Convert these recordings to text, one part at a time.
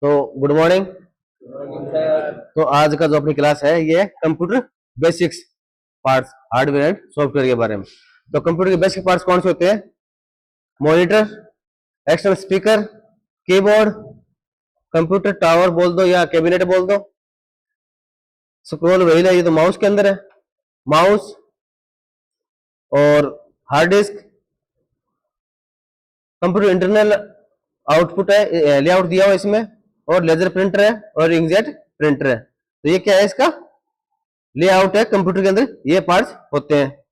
तो good morning. तो आज का जो अपनी क्लास है ये computer basics parts hardware and software के बारे में। तो कंप्यूटर के बेसिक पार्ट्स कौन से होते हैं? Monitor, external speaker, keyboard, computer tower बोल दो या कैबिनेट बोल दो, स्क्रॉल व्हील है, ये तो माउस के अंदर है, माउस और hard disk, computer internal output है, लेआउट दिया हुआ इसमें, और लेजर प्रिंटर है और इंकजेट प्रिंटर है। तो ये क्या है? इसका लेआउट है कंप्यूटर के अंदर, ये पार्ट्स होते हैं।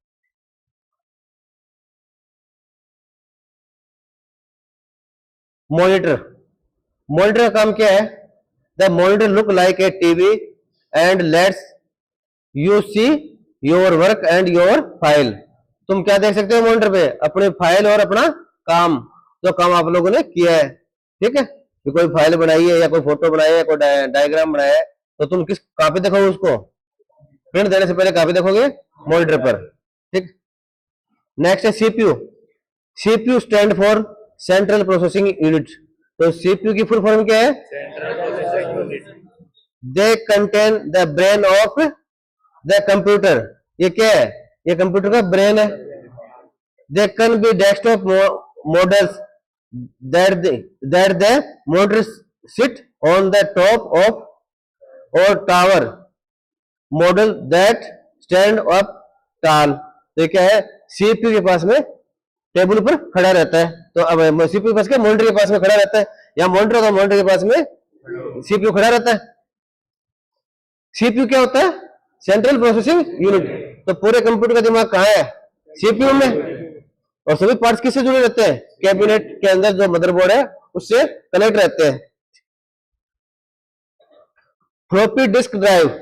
मॉनिटर, मॉनिटर का काम क्या है? The monitor look like a TV and let's you see your work and your file. तुम क्या देख सकते हो मॉनिटर पे? अपनी फाइल और अपना काम, जो काम आप लोगों ने किया है। ठीक है, तो कोई फाइल बनाई है या कोई फोटो बनाई है, कोई डायग्राम बनाया है, तो तुम किस कहाँ पे देखोगे उसको? प्रिंट देने से पहले कहाँ पे देखोगे? मॉनिटर पर। ठीक, नेक्स्ट है CPU. CPU stand for central processing unit. तो सीपीयू की फुल फॉर्म क्या है? They contain the brain of the computer. ये क्या है? ये कंप्यूटर का ब्रेन है। They can be desktop models that the monitor sit on the top of or tower model that stand up tall। तो क्या है? सीपीयू के पास में टेबल पर खड़ा रहता है। तो अब सीपीयू के पास क्या? मॉनिटर के पास में खड़ा रहता है, या मॉनिटर होता है, मॉनिटर के पास में सीपीयू खड़ा रहता है। सीपीयू क्या होता है? Central processing unit. तो पूरे कंप्यूटर का दिमाग कहाँ है? सीपीयू में। और सभी पार्ट्स किससे जुड़े रहते हैं? कैबिनेट के अंदर जो मदरबोर्ड है उससे कनेक्ट रहते हैं। फ्लॉपी डिस्क ड्राइव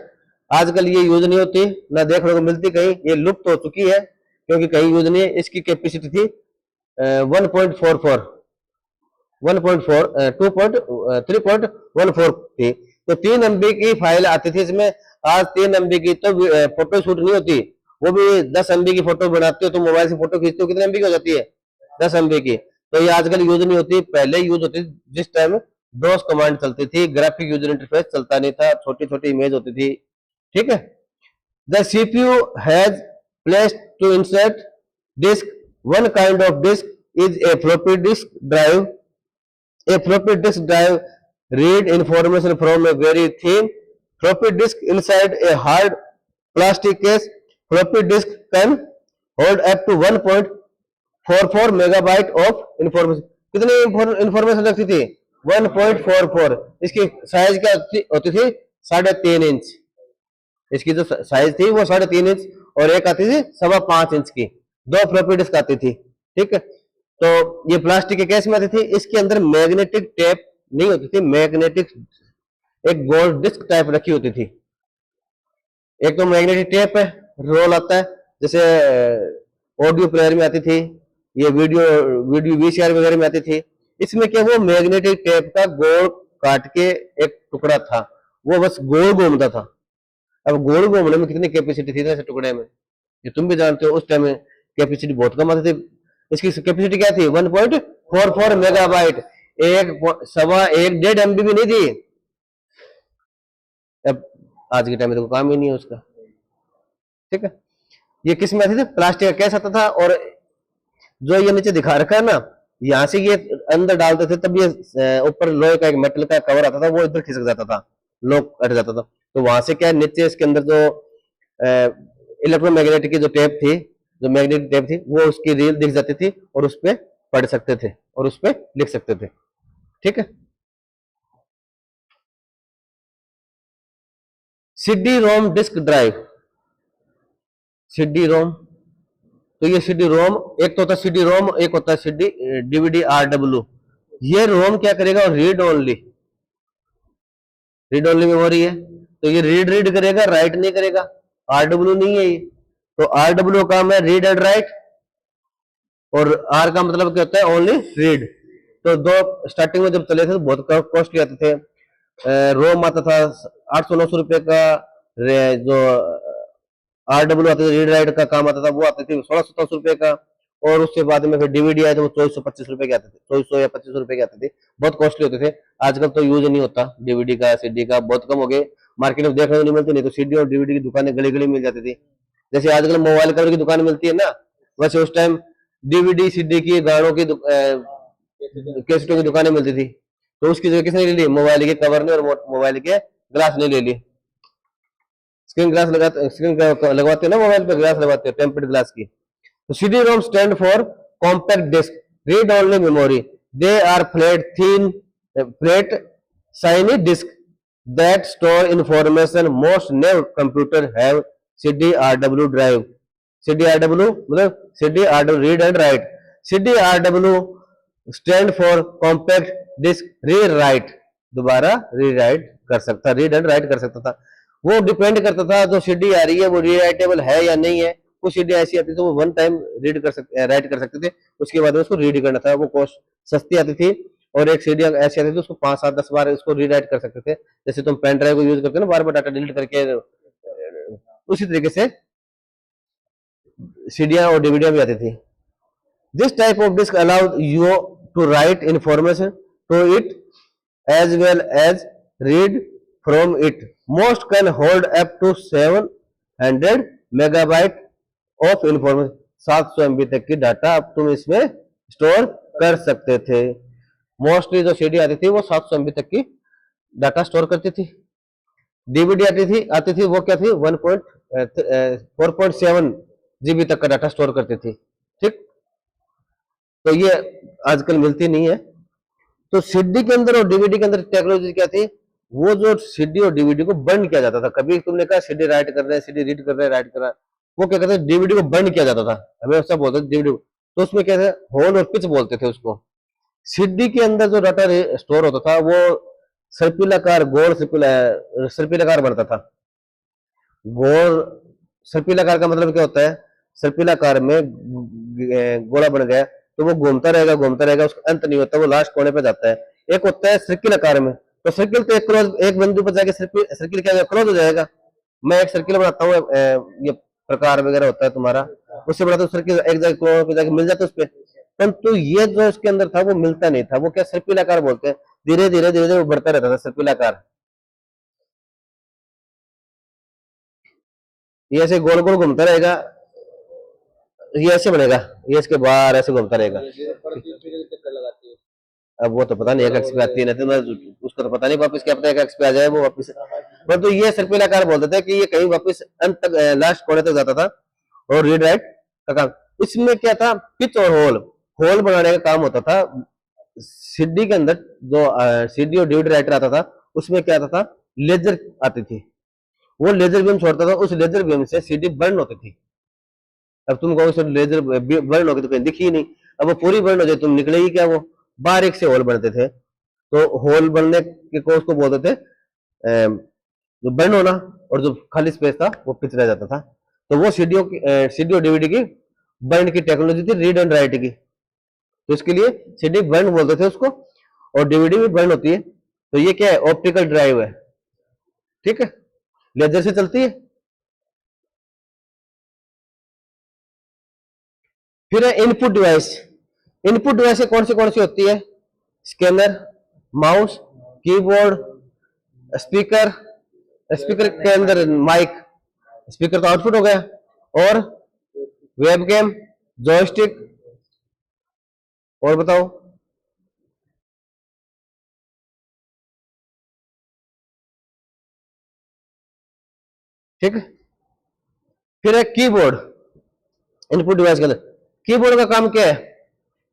आजकल ये यूज नहीं होती, ना देखने को मिलती कहीं, ये लुप्त हो चुकी है क्योंकि कहीं यूज नहीं है। इसकी कैपेसिटी थी 1.44 3.14 थी। तो 3 MB की फाइल आती थी इसमें। आज 3 MB की तो फोटो शूट नहीं होती, वो भी 10 MB की फोटो बनाते हो, तो मोबाइल से फोटो खींचते हो, कितने MB की हो जाती है? 10 MB की। तो ये आजकल यूज नहीं होती, पहले यूज होती जिस टाइम डॉस कमांड चलती थी, ग्राफिक यूजर इंटरफेस चलता नहीं था, छोटी छोटी इमेज होती थी। ठीक है। The CPU has place to insert disk. One kind of disk is a floppy disk drive. A floppy disk drive read information from a very thin floppy disk inside a hard plastic case. Floppy disk can hold up to 1.44 megabyte of information। कितनी information रखती थी? 1.44। इसकी size क्या होती थी? 3.5 inch. इसकी जो size थी वो 3.5 इंच, और एक आती थी 5.25 इंच की। 2 फ्लॉपी डिस्क आती थी। ठीक है, तो ये प्लास्टिक के केस में आती थी। इसके अंदर मैग्नेटिक टेप नहीं होती थी, मैग्नेटिक एक गोल्ड डिस्क टाइप रखी होती थी। एक तो मैग्नेटिक टेप है, रोल आता है, जैसे ऑडियो प्लेयर में आती थी, ये वीडियो VCR वगैरह में आती थी। इसमें क्या, वो मैग्नेटिक टेप का गोल काट के एक टुकड़ा था, वो बस गोल घूमता था। अब गोल घूमने में कितनी कैपेसिटी थी ऐसे टुकड़े में, ये तुम भी जानते हो। उस टाइम में कैपेसिटी बहुत कम आती थी। इसकी कैपेसिटी क्या थी? 1.44 मेगाबाइट। एक 1.5 MB भी नहीं थी। अब आज के टाइम में तो काम ही नहीं है उसका। ठीक है, ये किस में आती थी? प्लास्टिक का केस आता था, और जो ये नीचे दिखा रखा है ना, यहाँ से ये अंदर डालते थे, तब ये ऊपर लोहे का एक मेटल का कवर आता था, वो इधर खिसक जाता था, लॉक हट जाता था। तो वहां से क्या, नीचे इसके अंदर जो इलेक्ट्रोमैग्नेटिक की जो टेप थी, जो मैग्नेटिक टेप थी, वो उसकी रील दिख जाती थी, और उस पर पढ़ सकते थे और उस पर लिख सकते थे। ठीक है। CD रोम डिस्क ड्राइव। CD रोम, तो ये CD रोम, एक तो होता है CD रोम, एक होता है CD DVD RW। ये रोम क्या करेगा? रीड ओनली मेमोरी है, तो ये रीड करेगा, राइट नहीं करेगा। RW नहीं है ये। तो RW का काम है रीड एंड राइट, और R का मतलब क्या होता है? Only read. तो दो स्टार्टिंग में जब चले थे तो बहुत कॉस्टली आते थे। रोम आता था 800-900 रुपए का, जो RW आते थे रीड राइट का काम आता था, वो आते थे 1600-1700 रुपए का। और उसके बाद में फिर डीवीडी आए तो वो 2425 रुपए के आते थे, 2400 या 2500 रुपए के आते थे, बहुत कॉस्टली होते थे। आजकल तो यूज नहीं होता डीवीडी का, सीडी का बहुत कम हो गए, मार्केट में देखने को नहीं मिलती, नहीं तो सीडी और डीवीडी की दुकानें गली गली मिल जाती थी। जैसे आजकल मोबाइल कवर की दुकान मिलती है ना, वैसे उस टाइम डीवीडी सीडी की, गानों की, कैसेटों की दुकानें मिलती थी। तो उसकी जगह किसने ले ली? मोबाइल के कवर ने और मोबाइल के ग्लास ने ले ली। स्क्रीन ग्लास लगवाते हो ना मोबाइल पे, ग्लास लगवाते हो टेम्पर्ड ग्लास की। तो CD ROM stand for compact disc, read only memory, they are flat shiny disk that store information. Most new computer have CDRW drive. CDRW मतलब CDRW read and write. CDRW stand for compact disk rewrite, दोबारा rewrite कर सकता, read and right कर सकता था। वो depend करता था जो सीडी आ रही है वो रीराइटेबल है या नहीं है। कुछ सीडी ऐसी आती थी तो वो वन टाइम रीड कर सकते, राइट कर सकते थे, उसके बाद उसको रीड करना था, वो कॉस्ट सस्ती आती थी। और एक सीडी ऐसी आती थी उसको 5-7-10 बार उसको रीराइट कर सकते थे। जैसे तुम पेन ड्राइव को यूज करते हो ना, बार बार डाटा डिलीट करके, उसी तरीके से सीडियां और डीवीडियां भी आती थी। This type of disc allowed you to write information to it as well as read from it. Most can hold up to 700 megabyte of information. 700 MB तक की डाटा अब तुम इसमें स्टोर कर सकते थे। मोस्टली जो सीडी आती थी वो 700 MB तक की डाटा स्टोर करती थी। डीवीडी आती थी वो क्या थी, 4.7 GB तक का डाटा स्टोर करती थी। ठीक, तो ये आजकल मिलती नहीं है। तो सीडी के अंदर और डीवीडी के अंदर टेक्नोलॉजी क्या थी, वो जो सीडी और डीवीडी को बर्न किया जाता था। कभी तुमने कहा सीडी राइट कर रहे हैं, सीडी रीड कर रहे हैं, राइट कर रहा है, वो क्या कहते हैं, डीवीडी को बर्न किया जाता था, हमें ऐसा बोलते थे डीवीडी को। तो उसमें क्या था, होल और पिच बोलते थे उसको। सीडी के अंदर जो डाटा स्टोर होता था वो सर्पिलाकार, गोल सर्पिलाकार बनता था। गोल सर्पिलाकार का मतलब क्या होता है, सर्पिलाकार में गोला बन गया तो वो घूमता रहेगा, उसका अंत नहीं होता, वो लास्ट कोने पे जाता है। एक होता है सर्किल आकार में, तो सर्किल तो एक बिंदु पर जाके सर्किल क्या क्लोज हो जाएगा। मैं एक सर्किल बनाता हूँ, ये प्रकार वगैरह होता है तुम्हारा, उससे बनाता हूँ सर्किल, एक जगह क्लोज पे जाके मिल जाता है उस पर। परंतु ये जो इसके अंदर था वो मिलता नहीं था, वो क्या सर्किल आकार बोलते हैं। धीरे धीरे वो बढ़ता रहता था सर्किल आकार। ये ऐसे गोल गोल घूमता रहेगा, ये ऐसे बनेगा, ये इसके बाहर ऐसे घूमता रहेगा। अब वो तो पता नहीं, एक एक्स पे आती है, नहीं तो उसको तो पता नहीं वापस क्या पता, एक एक्स पे आ जाए वो वापस। पर तो ये सर्पिल आकार बोलते थे कि ये कहीं वापस अंत तक, लास्ट कोने तक जाता था और रीड राइट का काम। इसमें क्या था, पिच और होल बनाने का काम होता था। सीडी के अंदर जो सीडी और डीवीडी राइटर आता था उसमें क्या आता था, लेजर आती थी, वो लेजर बीम छोड़ता था, उस लेजर बीम से सीडी बर्न होती थी। अब तुम कहो लेजर बर्न होगी तो कहीं दिखी ही नहीं, अब वो पूरी बर्न हो जाए तुम निकलेगी क्या, वो बारीक से होल बनते थे। तो होल बनने के को उसको बोलते थे जो बर्न होना, और जो खाली स्पेस था वो पिच रह जाता था। तो वो सीडी और डीवीडी की बर्न की टेक्नोलॉजी थी, रीड एंड राइट की। तो इसके लिए सीडी बर्न बोलते थे उसको, और डीवीडी भी बर्न होती है। तो ये क्या है, ऑप्टिकल ड्राइव है, ठीक है, लेजर से चलती है। फिर है इनपुट डिवाइस। इनपुट डिवाइस कौन सी होती है, scanner, mouse, keyboard, speaker, speaker के अंदर माइक, स्पीकर तो आउटपुट हो गया, और वेबकैम, जॉयस्टिक, और बताओ। ठीक है, फिर है कीबोर्ड। इनपुट डिवाइस के अंदर कीबोर्ड का काम क्या है,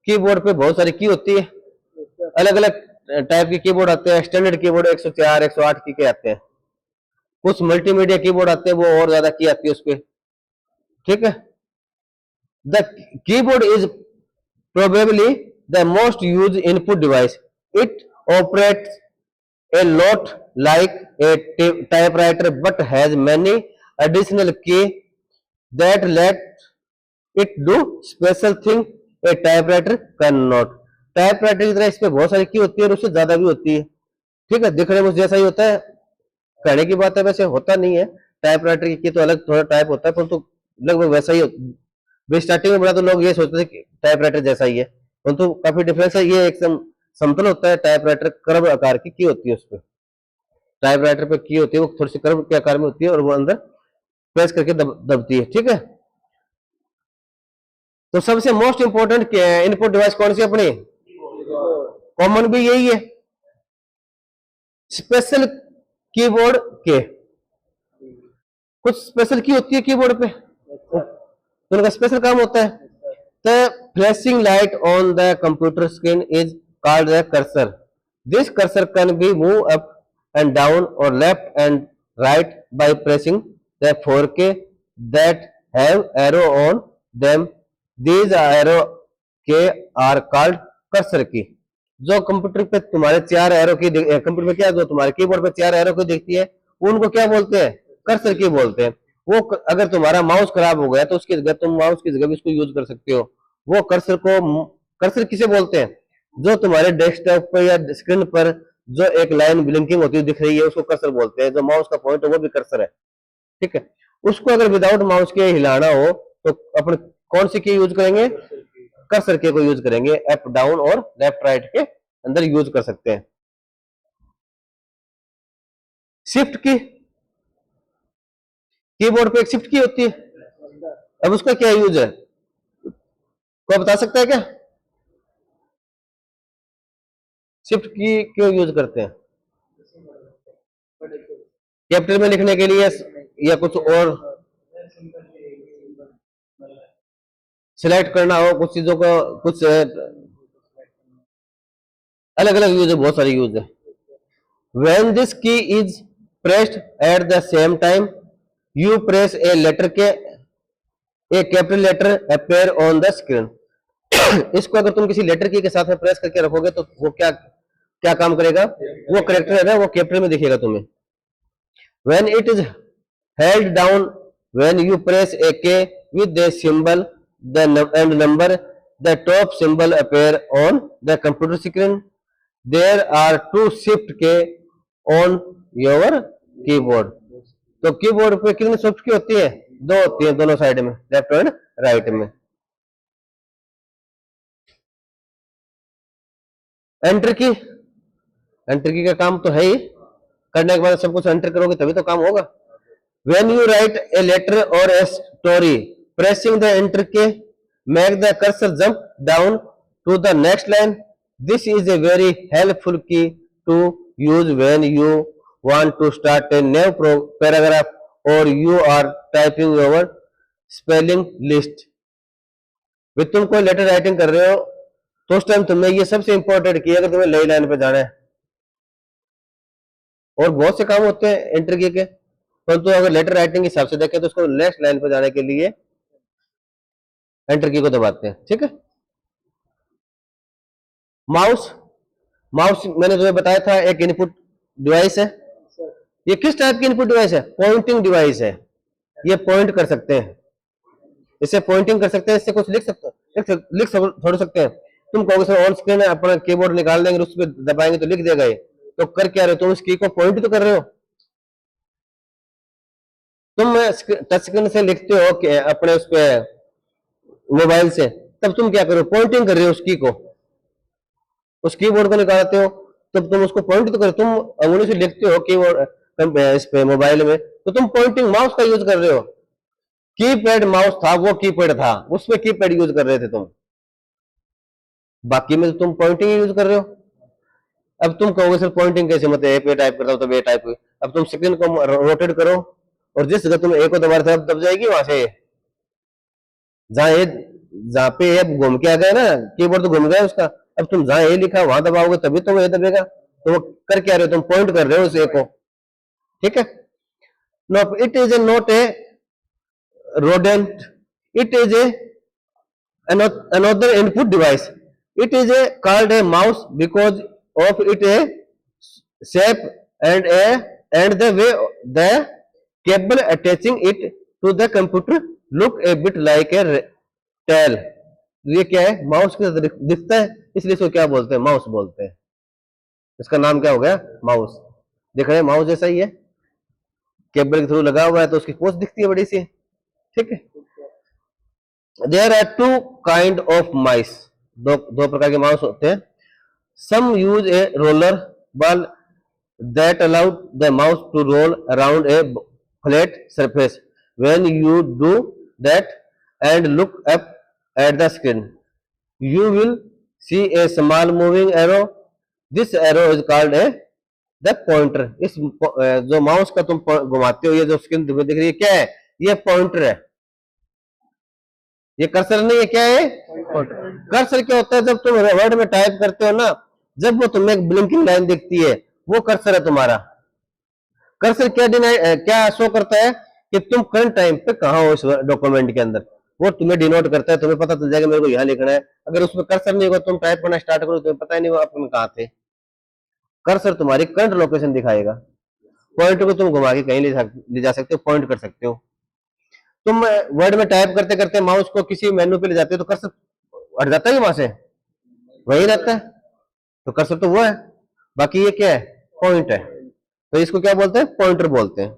कीबोर्ड पे बहुत सारी की होती है, अलग अलग टाइप के कीबोर्ड आते हैं। स्टैंडर्ड कीबोर्ड 104 108 की के आते हैं, कुछ मल्टीमीडिया कीबोर्ड आते हैं वो और ज्यादा की आती है उस पर। ठीक है, the keyboard is probably the most use input device. It operates a lot like a typewriter but has many additional key that let it do special thing a typewriter cannot। Typewriter की तरह इस पे बहुत सारी की होती है और उससे ज्यादा भी होती है। ठीक है, दिखने में जैसा ही होता है, कहने की बात है, वैसे होता नहीं है। टाइपराइटर की तो अलग थोड़ा टाइप होता है, परंतु लगभग वैसा ही भी स्टार्टिंग में बड़ा तो लोग ये सोचते थे कि टाइपराइटर जैसा ही है, परंतु काफी डिफरेंस है। ये एकदम समतल होता है, टाइपराइटर कर्व आकार की होती है, उस पर टाइपराइटर पे की होती है, वो थोड़ी सी कर्व के आकार में होती है और वो अंदर प्रेस करके दबती है। ठीक है, तो सबसे मोस्ट इंपोर्टेंट इनपुट डिवाइस कौन सी अपनी, कॉमन भी यही है। स्पेशल कीबोर्ड के कुछ स्पेशल की होती है कीबोर्ड पे, तो उनका स्पेशल काम होता है। The flashing light on the computer screen is called the cursor. This cursor can be move up and down और left and right by pressing the 4K that have arrow on them. These arrow key are called cursor key. जो computer पे तुम्हारे चार arrow की, computer पे क्या, जो तुम्हारे कीबोर्ड पे चार एरो की दिखती है, उनको क्या बोलते हैं, कर्सर की बोलते हैं। वो अगर तुम्हारा माउस खराब हो गया तो उसकी जगह तुम माउस की जगह भी उसको यूज कर सकते हो। वो कर्सर को, कर्सर किसे बोलते हैं, जो तुम्हारे डेस्कटॉप पर या स्क्रीन पर जो एक लाइन ब्लिंकिंग होती है दिख रही है, उसको कर्सर बोलते हैं। जो माउस का पॉइंट है वो भी कर्सर है। ठीक है, उसको अगर विदाउट माउस के हिलाना हो तो अपन कौन सी की यूज करेंगे, कर्सर के को यूज करेंगे। अप डाउन और लेफ्ट राइट के अंदर यूज कर सकते हैं। शिफ्ट की, कीबोर्ड पे एक शिफ्ट की होती है, अब उसका क्या यूज है, कोई बता सकता है क्या, शिफ्ट की क्यों यूज करते हैं, कैपिटल में लिखने के लिए या कुछ और सिलेक्ट करना हो, कुछ चीजों को कुछ अलग अलग यूज है, बहुत सारे यूज है। When this key is pressed at the same time, you press a letter के, a capital letter appear on the screen. इसको अगर तुम किसी लेटर की के साथ में प्रेस करके रखोगे तो वो क्या क्या काम करेगा, वो करेक्टर है वो कैपिटल में दिखेगा तुम्हें। When it is held down, when you press a key with the symbol and number, the top symbol appear on the computer screen. There are two shift key on your keyboard. तो keyboard पे कितनी shift की होती है, दो होती है, दोनों साइड में, लेफ्ट एंड राइट में। एंटर की, एंटर की का काम तो है ही, करने के बाद सब कुछ एंटर करोगे तभी तो काम होगा। When you write a letter or a story, pressing the enter key make the cursor jump down to the next line. This is a very helpful key to use when you want to start a new paragraph or you are typing your spelling list. वे तुम कोई letter writing कर रहे हो तो उस time तुम्हें ये सबसे इंपॉर्टेंट की, अगर तुम्हें नई लाइन पे जाना है, और बहुत से काम होते हैं एंटर की के, परंतु अगर लेटर राइटिंग के हिसाब से देखें तो उसको नेक्स्ट लाइन पे जाने के लिए एंटर की को दबाते हैं। ठीक है, माउस, माउस मैंने तुम्हें बताया था एक इनपुट डिवाइस है। ये किस टाइप की इनपुट डिवाइस है, पॉइंटिंग डिवाइस है। ये पॉइंट कर सकते हैं, इसे पॉइंटिंग कर सकते हैं, इससे कुछ लिख सकते, लिख थोड़ सकते हैं। तुम कहोगे सर ऑन स्क्रीन है, अपना कीबोर्ड निकाल लेंगे, उस पर दबाएंगे तो लिख देगा ये, तो कर क्या रहे हो तुम, उस की को पॉइंट तो कर रहे हो। तुम टच स्क्रीन से लिखते हो कि अपने उस पे मोबाइल से, तब तुम क्या करो, पॉइंटिंग कर रहे हो उस की को, उस कीबोर्ड को निकालते हो तब तुम उसको पॉइंट तो कर, तुम अंगुली से लिखते हो कीबोर्ड इस पे मोबाइल में, तो तुम पॉइंटिंग माउस का यूज कर रहे हो। कीपैड माउस था, वो कीपैड था, उसमें कीपैड यूज कर रहे थे तुम, बाकी में तो तुम पॉइंटिंग यूज कर रहे हो। अब तुम कहोगे सर पॉइंटिंग कैसे, मतलब ए पे टाइप करता हूं तो बे टाइप। अब तुम स्क्रीन को रोटेट करो और जिस जगह तुम ए को दबा रहे थे दब जाएगी वहां से, जहां पे ए घूम के आ गया ना, कीबोर्ड तो घूम गया उसका, अब तुम जहां ए लिखा वहां दबाओगे तभी तो ए दबेगा। तो वो कर क्या रहे हो, तुम पॉइंट कर रहे हो उस ए को। ठीक है, no it is a not a rodent, it is a another input device. It is a called a mouse because of its shape and the way the cable attaching it to the computer look a bit like a tail. ये क्या है, mouse के दिखता है, इसलिए इसको क्या बोलते हैं, माउस बोलते हैं। इसका नाम क्या हो गया, माउस। देख रहे हैं माउस जैसा ही है, केबल के थ्रू लगा हुआ है तो उसकी पोस्ट दिखती है बड़ी सी। ठीक है, there are two kind of mice, दो प्रकार के माउस होते हैं. Some use a roller ball that allowed the mouse to roll around a flat surface. When you do that and look up at the screen, you will see a small moving arrow. This arrow is called a the pointer. इस जो mouse का तुम घुमाते हो, ये जो screen तुम्हें दिख रही है क्या है? ये पॉइंटर है, ये कर्सर नहीं है. क्या है कर्सर? क्या होता है जब तुम वर्ड में टाइप करते हो ना, जब वो तुम्हें एक ब्लिंकिंग लाइन दिखती है, वो कर्सर है तुम्हारा. कर्सर क्या शो करता है कि तुम करंट टाइम पे कहाँ हो इस डॉक्यूमेंट के अंदर, वो तुम्हें डिनोट करता है. तुम्हें पता चल जाएगा मेरे को यहाँ लिखना है. अगर उसमें कर्सर नहीं होगा, तुम टाइप करना स्टार्ट करो, तुम्हें पता ही नहीं होगा अपन कहाँ थे. कर्सर तुम्हारी करंट लोकेशन दिखाएगा. पॉइंट को तुम घुमा के कहीं ले जा सकते हो, पॉइंट कर सकते हो. तुम वर्ड में टाइप करते करते माउस को किसी मेनू पे ले जाते हो तो कर्सर हट जाता है वहां से, वही रहता है. तो कर्सर तो वो है, बाकी ये क्या है? पॉइंट है. तो इसको क्या बोलते हैं? पॉइंटर बोलते हैं.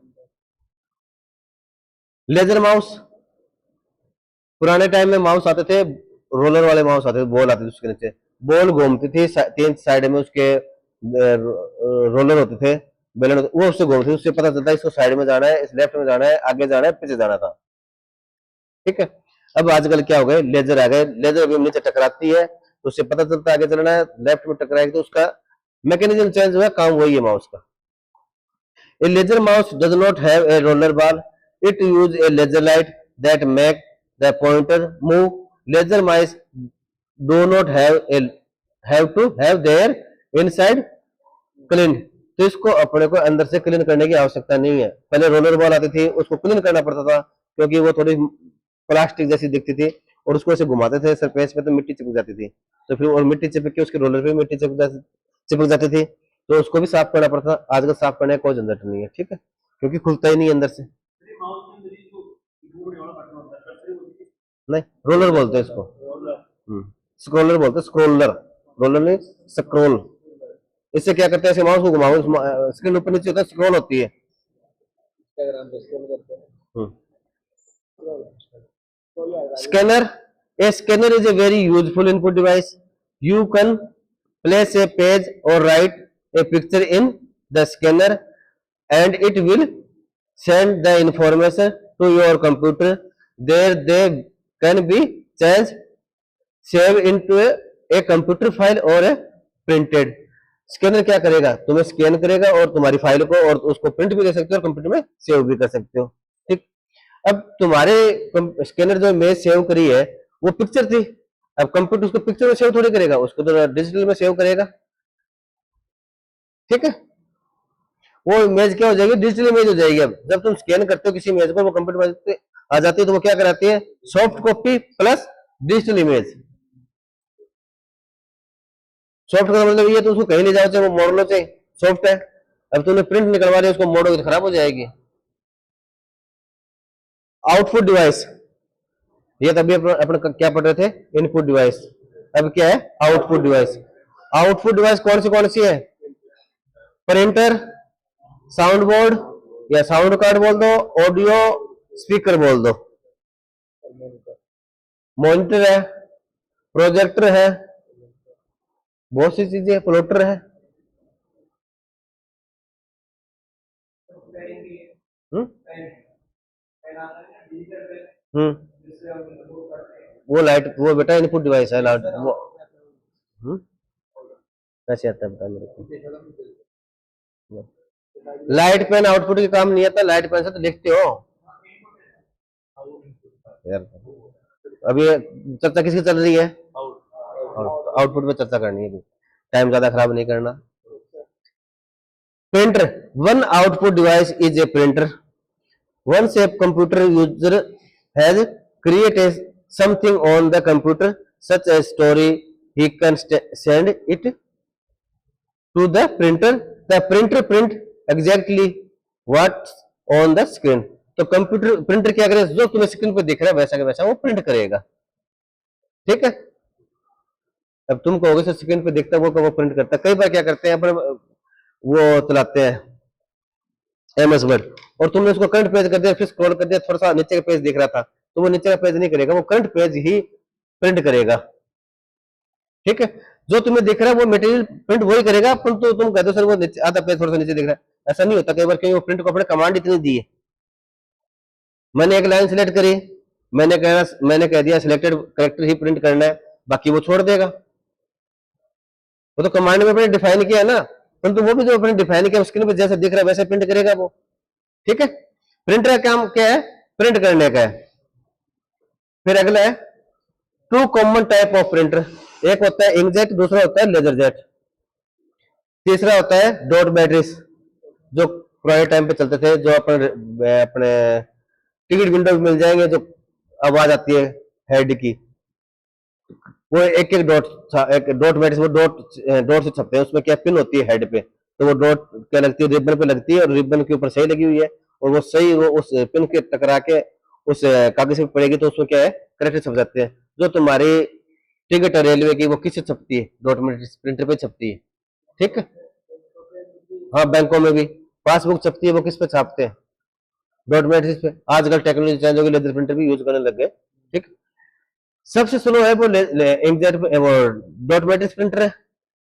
लेजर माउस, पुराने टाइम में माउस आते थे, रोलर वाले माउस आते थे, बॉल आती थी उसके नीचे, बॉल घूमती थी, तीन साइड में उसके रोलर होते थे, बेलन होते, वो उससे घूमती थी. उससे पता चलता है इसको साइड में जाना है, इस लेफ्ट में जाना है, आगे जाना है, पीछे जाना था. ठीक है. अब आजकल क्या हो गए? लेजर आ गए. लेजर अभी नीचे टकराती है तो उससे पता चलता है आगे चलना है, लेफ्ट में टकराएगी तो उसका मैकेनिज्म चेंज हुआ, काम वही है माउस का. A laser mouse does not have a roller ball. It uses a laser light that make the pointer move. Laser mice do not have to have their inside cleaned. तो इसको अपने को अंदर से क्लीन करने की आवश्यकता नहीं है. पहले रोलर बॉल आती थी, उसको क्लीन करना पड़ता था क्योंकि वो थोड़ी प्लास्टिक जैसी दिखती थी, और उसको ऐसे घुमाते थे सरफेस पे तो मिट्टी चिपक जाती थी. तो फिर और मिट्टी चिपक के उसके रोलर पे मिट्टी चिपक जाती थी, तो उसको भी साफ करना पड़ता था. आजकल साफ करने का कोई झंझट नहीं है. ठीक है, क्योंकि खुलता ही नहीं अंदर से. नहीं, रोलर बोलते हैं इसको. स्क्रोलर बोलते हैं, स्क्रोलर. रोलर नहीं, स्क्रोल. इससे क्या करते हैं? ऐसे माउस को घुमाओ, स्क्रीन ऊपर नीचे होता है, स्क्रॉल होती है. Scanner. A scanner is a very useful input device. You can place a page or write a picture in the scanner and it will send the information to your computer. There they can be changed, saved into a computer file or a printed. Scanner क्या करेगा? तुम्हें scan करेगा और तुम्हारी file को, और उसको print भी कर सकते हो और कंप्यूटर में सेव भी कर सकते हो. ठीक. अब तुम्हारे स्कैनर जो इमेज सेव करी है वो पिक्चर थी. अब कंप्यूटर उसको पिक्चर में सेव थोड़ी करेगा, उसको तो डिजिटल में सेव करेगा. ठीक है. वो इमेज क्या हो जाएगी? डिजिटल इमेज हो जाएगी. अब जब तुम स्कैन करते हो किसी इमेज को, वो कंप्यूटर में आ जाती है, तो वो क्या कराती है? Soft copy plus digital image. Soft का मतलब ये तो उसको कहीं ले जाओ, चाहे वो मोड़ लो, चाहे सॉफ्ट है. अब तुमने प्रिंट निकलवा लिया, उसको मोड़ोगे तो खराब हो जाएगी. आउटपुट डिवाइस, ये तभी अपन क्या पढ़ रहे थे? Input device. अब क्या है? Output device. आउटपुट डिवाइस कौन सी है? प्रिंटर, साउंड बोर्ड या साउंड कार्ड बोल दो, ऑडियो स्पीकर बोल दो, मॉनिटर है, प्रोजेक्टर है, बहुत सी चीजें, प्लॉटर है. वो लाइट, वो बेटा इनपुट डिवाइस है. लाइट वो कैसे आता है बता मेरे को. लाइट पेन आउटपुट के काम नहीं आता. लाइट पेन से तो लिखते हो यार. अभी चर्चा किसकी चल रही है? आउटपुट पे चर्चा करनी है, टाइम ज्यादा खराब नहीं करना. Printer. One output device is a printer. Once a computer user has created something on the computer, such as story, he can send it to the printer. The printer print exactly what's on the screen. तो computer printer क्या करेगा? जो तुम्हें screen पर दिख रहा है वैसा का वैसा वो प्रिंट करेगा. ठीक है. अब तुम कहोगे सर स्क्रीन पे दिखता है वो प्रिंट करता है. कई बार क्या करते हैं अपन, वो चलाते हैं MS वर्ड और तुमने उसको करंट पेज कर दिया, फिर स्क्रॉल कर दिया, थोड़ा सा नीचे का पेज दिख रहा था तो वो नीचे का पेज नहीं करेगा, वो करंट पेज ही प्रिंट करेगा। ठीक है, जो तुम्हें दिख रहा है वो मटेरियल प्रिंट वही करेगा, परंतु तुम कहते हो सर वो नीचे आधा पेज थोड़ा सा नीचे दिख रहा है, ऐसा नहीं होता। कई बार क्योंकि वो प्रिंट को अपने कमांड इतनी दी है, मैंने एक लाइन सिलेक्ट करी, मैंने कह दिया सिलेक्टेड करेक्टर ही प्रिंट करना है, बाकी वो छोड़ देगा। वो तो कमांड में अपने डिफाइन किया है ना, परंतु वो भी जो अपने डिफाइन किया स्क्रीन पे जैसे दिख रहा है वैसे प्रिंट करेगा वो। ठीक है, प्रिंटर का काम क्या है? प्रिंट करने का है। फिर अगला है two common type of printer, एक होता है इंकजेट, दूसरा होता है लेजर जेट, तीसरा होता है डॉट बैटरीज, जो पुराने टाइम पे चलते थे, जो अपने टिकट विंडो में मिल जाएंगे, जो आवाज आती है हेड की, वो एक एक डॉट बैटरीज, वो डॉट से छपते हैं, उसमें क्या पिन होती है हेड पे, तो वो डॉट क्या लगती है, रिबन पे लगती है, और रिबन के ऊपर सही लगी हुई है, और वो सही वो उस पिन के टकरा के उस कागज पे पड़ेगी, तो उसमें क्या है करेक्ट छप जाते हैं। जो तुम्हारी टिकट है रेलवे की, वो किससे छपती है? डॉट प्रिंटर पे छपती है। ठीक है, हाँ बैंकों में भी पासबुक छपती है, वो किस पे छापते हैं? डॉट मैट्रिक्स पे। आजकल टेक्नोलॉजी चेंज हो गई, लेजर प्रिंटर भी यूज करने लग गए। ठीक, सबसे स्लो है वो इंकजेट, वो डॉट मैट्रिक्स प्रिंटर है।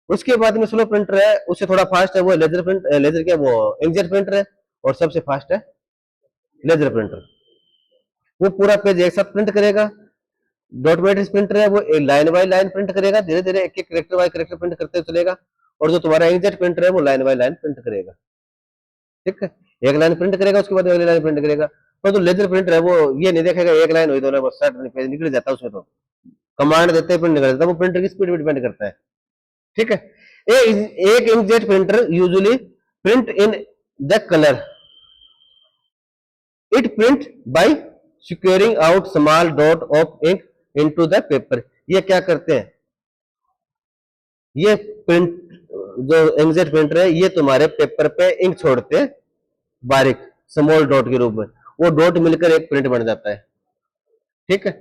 उसके बाद में स्लो प्रिंटर है, उससे थोड़ा फास्ट है वो लेजर क्या वो इंकजेट प्रिंटर है, और सबसे फास्ट है लेजर प्रिंटर। वो पूरा पेज एक साथ प्रिंट करेगा। डॉट मैट्रिक्स प्रिंटर है वो लाइन बाय लाइन प्रिंट करेगा, धीरे धीरे एक एक करेक्टर बाय करेक्टर प्रिंट करते चलेगा। और जो तुम्हारा इंकजेट प्रिंटर है वो लाइन बाय लाइन प्रिंट करेगा। ठीक है, एक लाइन प्रिंट करेगा, उसके बाद अगली लाइन प्रिंट करेगा। पर जो लेजर प्रिंटर है वो ये नहीं देखेगा एक लाइन हुई तो बस पेज निकल जाता है, उसमें तो कमांड देते हैं प्रिंट कर देता है, वो प्रिंटर की स्पीड पे डिपेंड करता है। ठीक है, एक inkjet printer usually print in the colour, it print by securing out small dot of ink into the paper. ये क्या करते हैं? ये प्रिंट जो इंकजेट प्रिंटर है ये तुम्हारे पेपर पे इंक छोड़ते हैं बारीक स्मॉल डॉट के रूप में, वो डॉट मिलकर एक प्रिंट बन जाता है। ठीक है,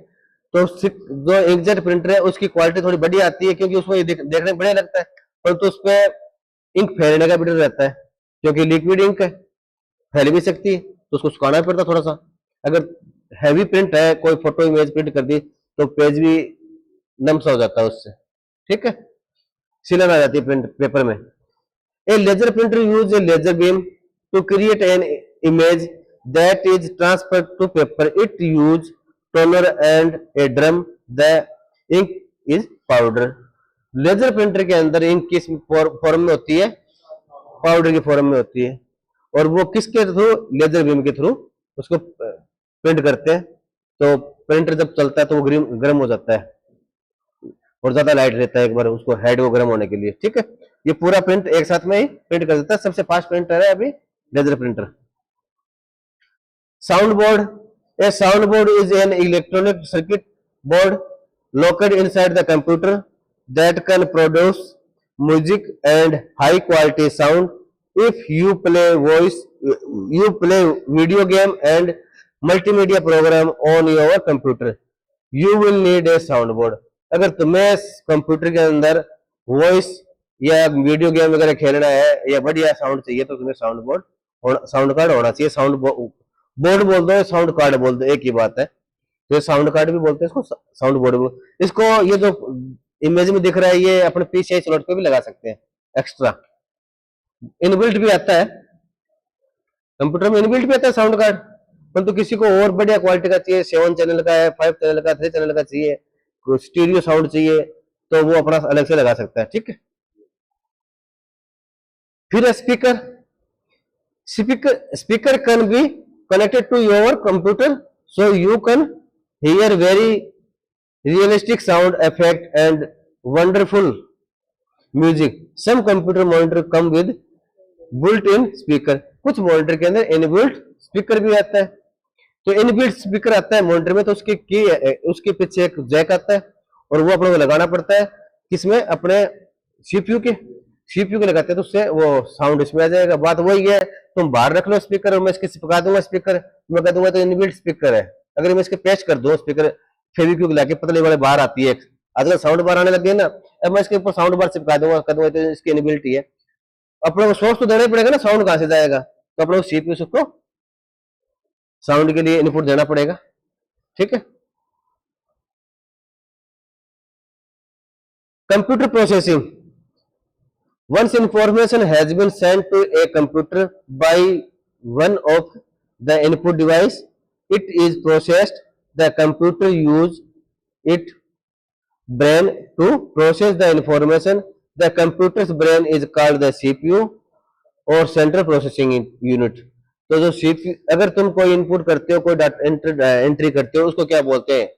तो जो इंकजेट प्रिंटर है उसकी क्वालिटी थोड़ी बढ़िया आती है, क्योंकि उसमें देखने में बढ़िया लगता है, परंतु तो उसमें इंक फैलने का भी डर रहता है, क्योंकि लिक्विड इंक है, फैल भी सकती है, तो उसको सुखाना भी पड़ता है थोड़ा सा। अगर हैवी प्रिंट है, कोई फोटो इमेज प्रिंट कर दी, तो पेज भी नम सा हो जाता है उससे। ठीक है, सिलन आ जाती है प्रिंट पेपर में। A laser printer uses a laser beam to create an image that is transferred to paper. It uses toner and a drum. The ink is powder. Laser printer के अंदर इंक किस form में होती है? Powder की form में होती है, और वो किसके थ्रू? लेजर बीम के थ्रू उसको प्रिंट करते हैं। तो प्रिंटर जब चलता है तो वो गर्म हो जाता है, और ज्यादा लाइट रहता है एक बार उसको हेड को गर्म होने के लिए। ठीक है, ये पूरा प्रिंट एक साथ में ही प्रिंट कर देता है। सबसे फास्ट प्रिंटर है अभी laser printer. Sound board, a sound board is an electronic circuit board located inside the computer that can produce music and high quality sound. If you play video game and multimedia program on your computer, you will need a sound board. अगर तुम्हें computer के अंदर voice या video game वगैरह खेलना है या बढ़िया साउंड चाहिए, तो तुम्हें साउंड कार्ड होना चाहिए। साउंड बोर्ड बोल दो, साउंड कार्ड बोल दो, एक ही बात है। तो साउंड कार्ड भी बोलते हैं इसको, साउंड बोर्ड भी। इसको ये जो इमेज में दिख रहा है ये अपने पीसीआई स्लॉट पे भी लगा सकते हैं, एक्स्ट्रा इनबिल्ट भी आता है कंप्यूटर में, इनबिल्ट भी आता है साउंड कार्ड। परंतु किसी को और बढ़िया क्वालिटी का चाहिए, 7 चैनल का है, 5 चैनल का, 3 चैनल का चाहिए, स्टीरियो साउंड चाहिए, तो वो अपना अलग से लगा सकता है। ठीक है, फिर speaker speaker can be connected to your computer so you can hear very realistic sound effect and wonderful music. Some computer monitor come with built-in speaker. कुछ मॉनिटर के अंदर इनबिल्ट स्पीकर भी आता है। तो इनबिल्ट स्पीकर आता है monitor में, तो उसके पीछे एक जैक आता है, और वो अपने को लगाना पड़ता है किसमें? अपने सीपीयू के लगाते हैं, तो उससे वो साउंड इसमें आ जाएगा। बात वही है, तुम बाहर रख लो स्पीकर और मैं इसके चिपका दूंगा स्पीकर, मैं कह दूंगा तो इनबिल्ट स्पीकर है। अगर मैं इसके पेस्ट कर दूं स्पीकर फेविक्विक लाके पतले वाले बाहर आती है, आजकल साउंड बार आने लग गए ना, अब मैं इसके ऊपर साउंड बार चिपका दूंगा, कह दूंगा तो इसकी इनबिल्ट है। अपने को सोर्स तो देना पड़ेगा ना, साउंड कहां से जाएगा? तो अपने को सीपीयू को साउंड के लिए इनपुट देना पड़ेगा। ठीक है। Computer processing, once information has been sent to a computer by one of the input device, it is processed. The computer use it brain to process the information. The computer's brain is called the CPU और central processing unit. तो जो CPU, अगर तुम कोई input करते हो, कोई data entry करते हो, उसको क्या बोलते हैं?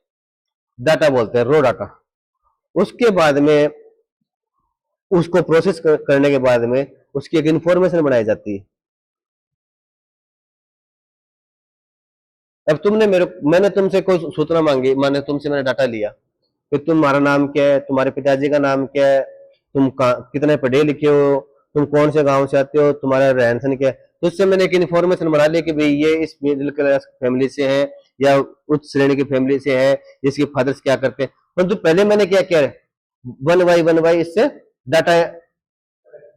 डाटा बोलते हैं, रो डाटा। उसके बाद में उसको प्रोसेस करने के बाद में उसकी एक इंफॉर्मेशन बनाई जाती है। अब मैंने तुमसे कोई सूचना मांगी, मैंने डाटा लिया कि तुम्हारा नाम क्या है, तुम्हारे पिताजी का नाम क्या है, तुम कितने पढ़े लिखे हो, तुम कौन से गांव से आते हो, तुम्हारा रहन सहन क्या है। तो उससे मैंने एक इन्फॉर्मेशन बना ली कि भाई ये इस मिडिल क्लास फैमिली से है या उच्च श्रेणी की फैमिली से है, इसके फादर्स क्या करते हैं। परंतु पहले मैंने क्या किया, वन बाई इससे डाटा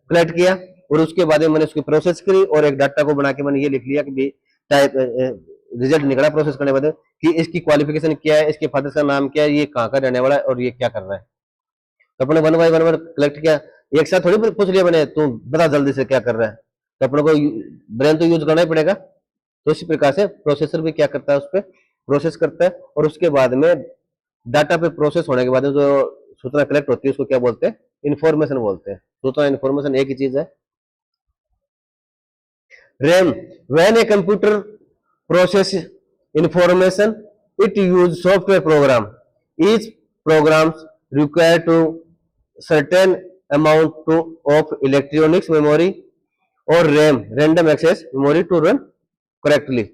कलेक्ट किया और उसके बाद में मैंने उसकी प्रोसेस करी और एक डाटा को बना के मैंने ये लिख लिया कि भाई टाइप रिजल्ट निकला प्रोसेस करने के बाद कि इसकी क्वालिफिकेशन क्या है, इसके फादर का नाम क्या है, ये कहाँ का रहने वाला है और ये क्या कर रहा है। तो अपने वन बाई वन कलेक्ट किया, एक साथ थोड़ी पूछ लिया मैंने, तू बता जल्दी से क्या कर रहा है। तो अपने को ब्रेन तो यूज करना ही पड़ेगा। तो इसी प्रकार से प्रोसेसर भी क्या करता है, उस पर प्रोसेस करता है और उसके बाद में डाटा पे प्रोसेस होने के बाद जो सूचना कलेक्ट होती है उसको क्या बोलते हैं, इन्फॉर्मेशन बोलते हैं। सूचना इन्फॉर्मेशन एक ही चीज है। RAM, when a computer process information, it use software program. Each programs require to certain amount of electronics memory और RAM, random access memory to run correctly.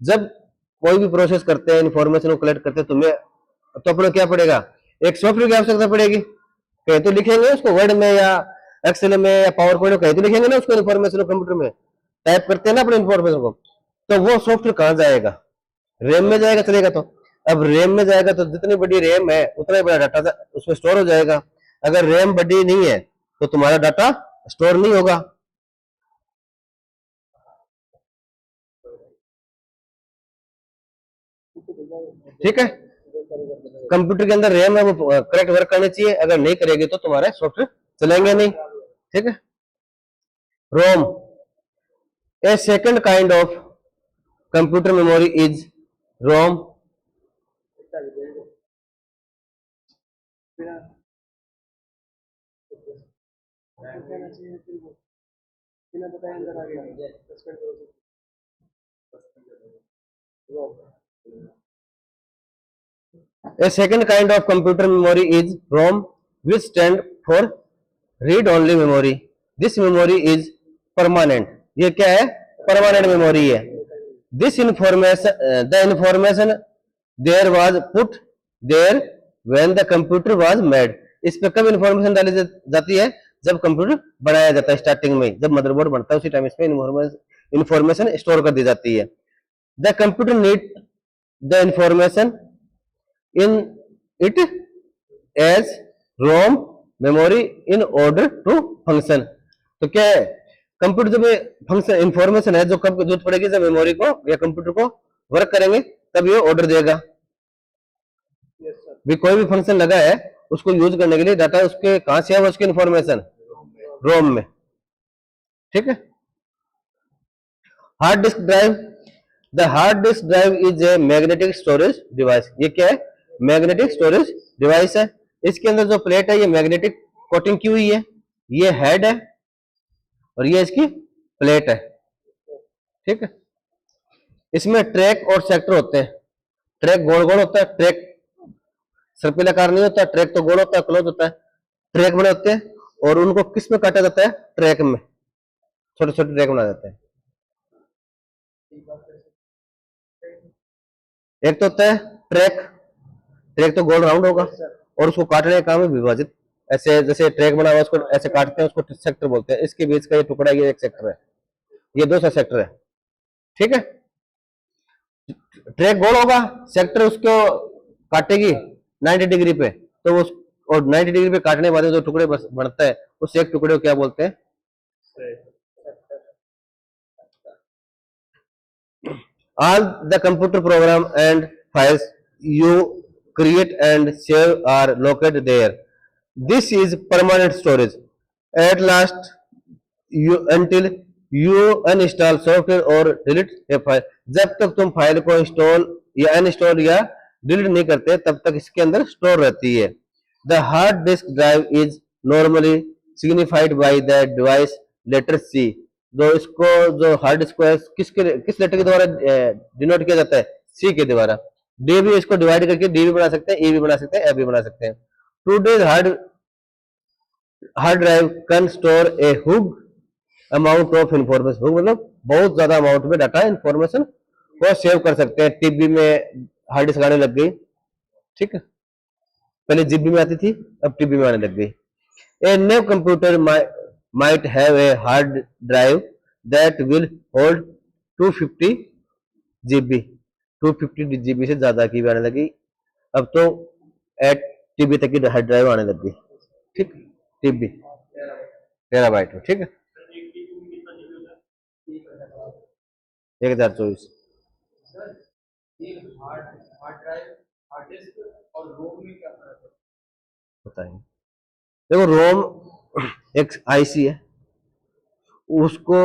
जब कोई भी प्रोसेस करते हैं, इंफॉर्मेशन को कलेक्ट करते हैं, तुम्हें तो अपना क्या पड़ेगा, एक सॉफ्टवेयर की आवश्यकता पड़ेगी। कहीं तो लिखेंगे उसको वर्ड में या एक्सेल में या पावर पॉइंट में, कहीं तो लिखेंगे ना उसको इन्फॉर्मेशन, कंप्यूटर में टाइप करते हैं ना अपने इन्फॉर्मेशन को। तो वो सॉफ्टवेयर कहाँ जाएगा, रैम में जाएगा, चलेगा। तो अब रैम में जाएगा तो जितनी बड़ी रैम है उतना ही बड़ा डाटा उसमें स्टोर हो जाएगा। अगर रैम बड़ी नहीं है तो तुम्हारा डाटा स्टोर नहीं होगा। ठीक है, कंप्यूटर के अंदर रैम है वो करेक्ट वर्क करनी चाहिए, अगर नहीं करेगी तो तुम्हारे सॉफ्टवेयर चलेंगे नहीं। ठीक है। ROM, a second kind of computer memory is ROM. A second kind of computer memory is ROM, which stand for read only memory. This memory is permanent. ये क्या है, permanent memory है। This information, the information there was put there when the computer was made. इस पे कब information डाली जाती है, जब कंप्यूटर बनाया जाता है, स्टार्टिंग में जब मदरबोर्ड बनता है उसी टाइम इसमें इंफॉर्मेशन स्टोर कर दी जाती है। The computer need the information in it as ROM memory in order to function। तो क्या है, कंप्यूटर जब फंक्शन इंफॉर्मेशन है जो कब जरूरत पड़ेगी, जब मेमोरी को या कंप्यूटर को वर्क करेंगे तब ये ऑर्डर देगा। भी कोई भी फंक्शन लगा है उसको यूज करने के लिए डाटा उसके कहां से है, उसकी इंफॉर्मेशन रोम में। ठीक है। Hard disk drive, the hard disk drive is a magnetic storage device. ये क्या है, मैग्नेटिक स्टोरेज डिवाइस है। इसके अंदर जो प्लेट है ये मैग्नेटिक कोटिंग की हुई है, ये हेड है और ये इसकी प्लेट है। ठीक है। इसमें ट्रैक और सेक्टर होते हैं। ट्रैक गोल गोल होता है, ट्रैक सर्पिलाकार नहीं होता, ट्रैक तो गोल होता है, क्लोज होता है। ट्रैक बने होते हैं और उनको किस में काटा जाता है, ट्रैक में छोटे छोटे ट्रैक बना जाते हैं। एक तो होता है ट्रैक, ट्रैक तो गोल राउंड होगा और उसको काटने का काम है विभाजित। ऐसे जैसे ट्रैक बना हुआ उसको ऐसे काटते हैं, उसको सेक्टर बोलते हैं। इसके बीच का ये टुकड़ा, ये एक सेक्टर है, ये दूसरा सेक्टर है। ठीक है। ट्रैक गोल होगा, सेक्टर उसको काटेगी 90 डिग्री पे, तो उस और 90 डिग्री पे काटने के बाद जो टुकड़े बनता है उस एक टुकड़े को क्या बोलते हैं, all the computer program and files you create and save are located there. This is permanent storage. At last, you until you uninstall software or delete a file. जब तक तुम फाइल को इंस्टॉल या अनइंस्टॉल या delete नहीं करते तब तक इसके अंदर स्टोर रहती है. The hard disk drive is normally signified by the device letter C. जो इसको जो हार्ड डिस्क को है किस लेटर के द्वारा डिनोट किया जाता है? सी के द्वारा. डी भी इसको डिवाइड करके डी भी बना सकते हैं, ई भी बना सकते हैं, एफ भी बना सकते हैं. Today's hard drive can store a huge amount of information. Huge मतलब बहुत ज्यादा अमाउंट में डाटा इंफॉर्मेशन को सेव कर सकते हैं. टीबी में हार्ड डिस्क आने लग गई. ठीक है, पहले जीबी में आती थी, अब टीबी में आने लग गई. A new computer might have a hard drive that will hold 250 GB. 250 GB से ज्यादा की भी आने लगी. अब तो 8 TB तक की हार्ड ड्राइव आने लगी. ठीक, TB टेराबाइट में. ठीक है, 1024. बताइए. देखो, रोम एक आईसी है, उसको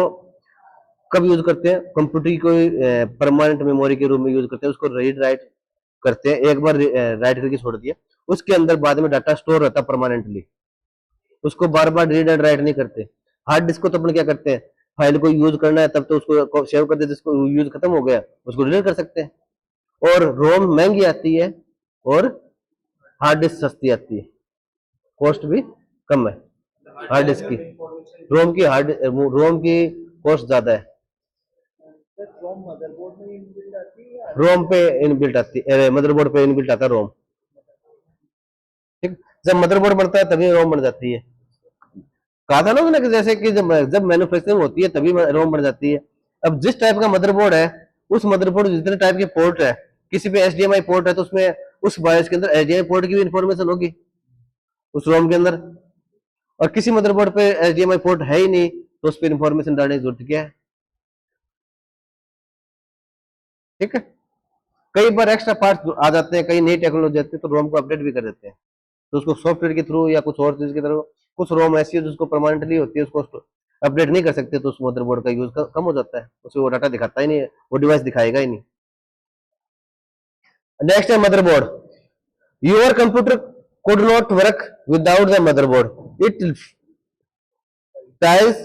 कब यूज करते हैं? कंप्यूटर की कोई परमानेंट मेमोरी के रूप में यूज करते हैं. उसको रीड राइट करते हैं. एक बार राइट करके छोड़ दिया, उसके अंदर बाद में डाटा स्टोर रहता है परमानेंटली. उसको बार बार रीड एंड राइट नहीं करते. हार्ड डिस्क को तो अपन क्या करते हैं, फाइल को यूज करना है तब तो उसको सेव कर देते, जिसको यूज खत्म हो गया उसको डिलीट कर सकते हैं. और रोम महंगी आती है और हार्ड डिस्क सस्ती आती है, कॉस्ट भी कम है हार्ड डिस्क की. रोम की कॉस्ट ज्यादा है. रोम पे इनबिल्ट आती है, मदरबोर्ड पे इनबिल्ट आता है रोम. ठीक, जब मदरबोर्ड बनता है तभी रोम बन जाती है. कहा था ना कि जैसे कि जब मैन्युफैक्चरिंग होती है तभी रोम बन जाती है. अब जिस टाइप का मदरबोर्ड है, उस मदरबोर्ड जितने टाइप के पोर्ट है, किसी पे एचडीएमआई पोर्ट है तो उसमें उस बायोस के अंदर एचडीएमआई पोर्ट की भी इंफॉर्मेशन होगी उस रोम के अंदर. और किसी मदरबोर्ड पे एचडीएमआई पोर्ट है ही नहीं तो उस पर इंफॉर्मेशन डालने की जरूरत क्या है? ठीक है, कई बार एक्स्ट्रा पार्ट आ जाते हैं, कई नई टेक्नोलॉजी आती है तो रोम को अपडेट भी कर देते हैं. तो उसको सॉफ्टवेयर के थ्रू या कुछ और चीज के थ्रू, कुछ रोम ऐसी है जिसको परमानेंटली होती है, उसको अपडेट नहीं कर सकते तो उस मदरबोर्ड का यूज कम हो जाता है. उसमें वो डाटा दिखाता ही नहीं है, वो डिवाइस दिखाएगा ही नहीं. नेक्स्ट है motherboard. Your computer could not work without the motherboard. It ties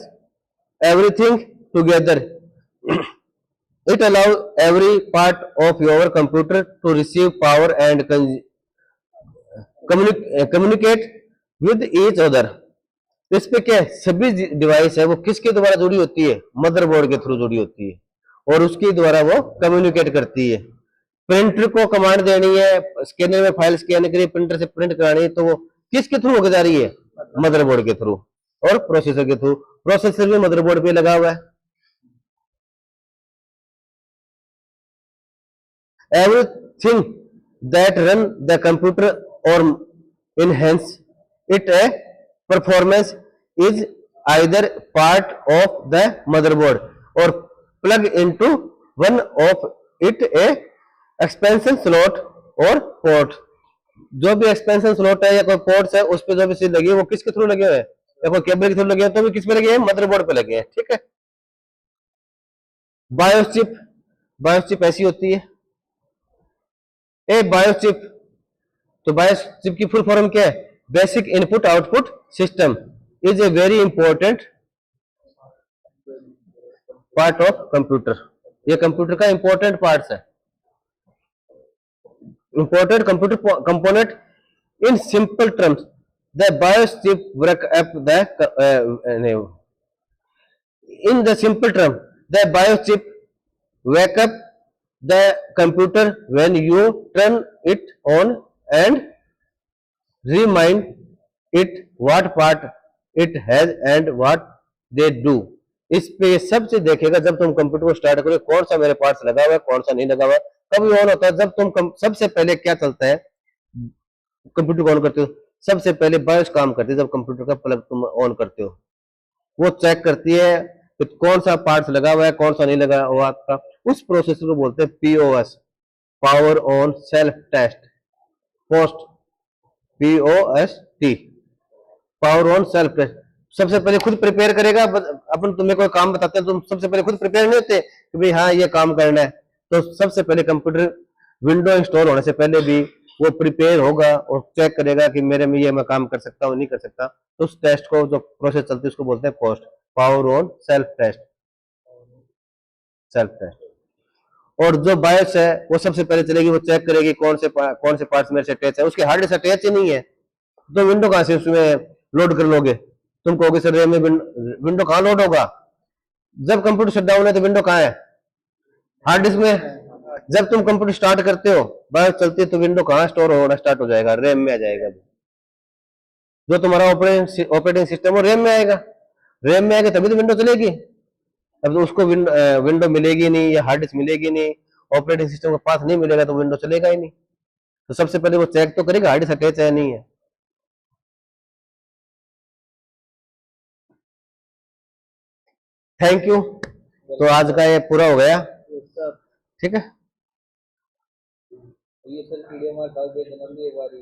everything together. It allows every part of your computer to receive power and communicate with each other. तो इस पे क्या है, सभी डिवाइस है वो किसके द्वारा जुड़ी होती है? मदरबोर्ड के थ्रू जुड़ी होती है और उसके द्वारा वो कम्युनिकेट करती है. प्रिंटर को कमांड देनी है, स्कैनर में फाइल स्कैन करिए, प्रिंटर से प्रिंट करानी है, तो वो किसके थ्रू होकर जा रही है? मदरबोर्ड के थ्रू और प्रोसेसर के थ्रू. प्रोसेसर भी मदरबोर्ड पे लगा हुआ है. Everything that run the computer or enhance it a performance is either part of the motherboard or plug into one of it a expansion slot और port. जो भी एक्सपेंशन स्लॉट है या कोई पोर्ट्स है उस पे जो भी चीज लगी है वो किसके थ्रू लगे हुए हैं? या कोई केबल के थ्रू लगे हैं तो भी किस पे लगे हैं? मदरबोर्ड पे लगे हैं. ठीक है. बायोस चिप ऐसी होती है. बायोस चिप, तो बायोस चिप की फुल फॉर्म क्या है? Basic input output system is a very important part of computer. ये कंप्यूटर का इंपॉर्टेंट पार्ट है. Important computer component. In simple terms, the BIOS chip work up the in the simple term, the BIOS chip wake up the computer when you turn it on and remind it what part it has and what they do. इस पे सबसे देखेगा जब तुम computer को start करोगे कौन सा मेरे पार्ट्स लगा हुआ है, कौन सा नहीं लगा हुआ है. कभी ऑन होता है जब तुम सबसे पहले क्या चलता है कंप्यूटर को ऑन करते हो? सबसे पहले बायोस काम करती है. जब कंप्यूटर का प्लग तुम ऑन करते हो वो चेक करती है कि कौन सा पार्ट्स लगा हुआ है, कौन सा नहीं लगा हुआ आपका. उस प्रोसेसर को बोलते हैं POS, power on self test, POST, POST, power on self test. सबसे पहले खुद प्रिपेयर करेगा। अपन तुम्हें कोई काम बताते हैं, तुम सबसे पहले खुद प्रिपेयर नहीं होते कि भाई हाँ ये काम करना है, तो सबसे पहले कंप्यूटर विंडो इंस्टॉल होने से पहले भी वो प्रिपेयर होगा और चेक करेगा कि मेरे में ये मैं काम कर सकता हूँ नहीं कर सकता। तो उस टेस्ट को जो प्रोसेस चलती है उसको बोलते हैं POST, power on self test, self test. और जो बायोस है वो सबसे पहले चलेगी, वो चेक करेगी कौन से पार्ट्स मेरे से अटैच है। उसके हार्ड डिस्क अटैच ही नहीं है तो विंडो कहां से उसमें लोड कर लोगे। तुम कहोगे सर रैम में विंडो कहां लोड होगा, जब कंप्यूटर शट डाउन है तो विंडो कहां है, हार्ड डिस्क में। जब तुम कंप्यूटर स्टार्ट करते हो, बायोस चलती है, तो विंडो कहां स्टोर होना स्टार्ट हो जाएगा, रैम में आ जाएगा। जो तुम्हारा ऑपरेटिंग सिस्टम वो रैम में आएगा, रैम में आएगा तभी तो विंडो चलेगी। अब तो उसको विंडो मिलेगी नहीं या हार्ड डिस्क मिलेगी नहीं, ऑपरेटिंग सिस्टम का पाथ नहीं मिलेगा तो विंडो चलेगा ही नहीं। तो सबसे पहले वो चेक तो करेगा हार्ड डिस्क अटैच है नहीं है। Thank you. तो आज का ये पूरा हो गया, ठीक है। ये सर कीड़े मार खा के जन्म भी एक बार